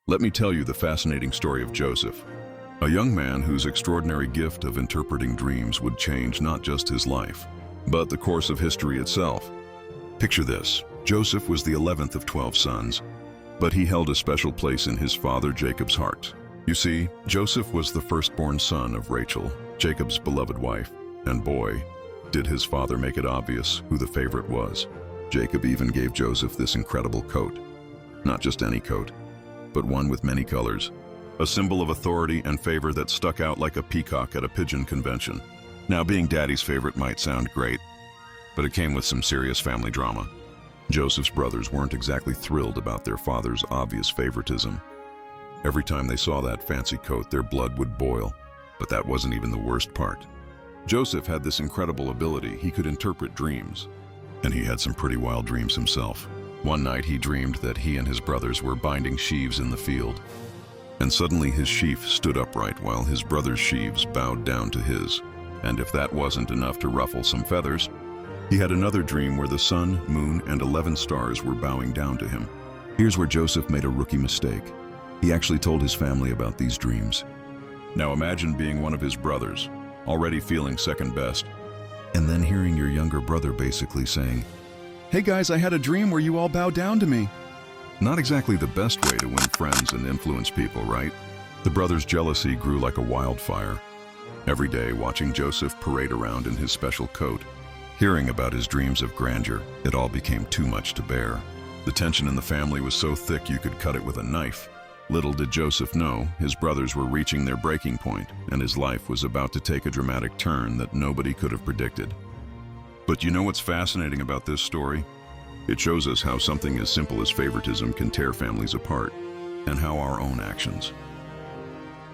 Let me tell you the fascinating story of Joseph, a young man whose extraordinary gift of interpreting dreams would change not just his life, but the course of history itself. Picture this: Joseph was the 11th of 12 sons, but he held a special place in his father Jacob's heart. You see, Joseph was the firstborn son of Rachel, Jacob's beloved wife, and boy, did his father make it obvious who the favorite was. Jacob even gave Joseph this incredible coat. Not just any coat, but one with many colors, a symbol of authority and favor that stuck out like a peacock at a pigeon convention. Now, being daddy's favorite might sound great, but it came with some serious family drama. Joseph's brothers weren't exactly thrilled about their father's obvious favoritism. Every time they saw that fancy coat, their blood would boil. But that wasn't even the worst part. Joseph had this incredible ability. He could interpret dreams, and he had some pretty wild dreams himself. One night he dreamed that he and his brothers were binding sheaves in the field, and suddenly his sheaf stood upright while his brother's sheaves bowed down to his. And if that wasn't enough to ruffle some feathers, he had another dream where the sun, moon, and 11 stars were bowing down to him. Here's where Joseph made a rookie mistake. He actually told his family about these dreams. Now imagine being one of his brothers, already feeling second best, and then hearing your younger brother basically saying, "Hey guys, I had a dream where you all bow down to me." Not exactly the best way to win friends and influence people, right? The brothers' jealousy grew like a wildfire. Every day, watching Joseph parade around in his special coat, hearing about his dreams of grandeur, it all became too much to bear. The tension in the family was so thick you could cut it with a knife. Little did Joseph know, his brothers were reaching their breaking point, and his life was about to take a dramatic turn that nobody could have predicted. But you know what's fascinating about this story? It shows us how something as simple as favoritism can tear families apart, and how our own actions,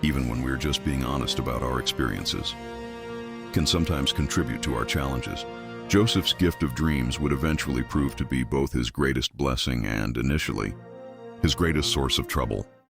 even when we're just being honest about our experiences, can sometimes contribute to our challenges. Joseph's gift of dreams would eventually prove to be both his greatest blessing and, initially, his greatest source of trouble.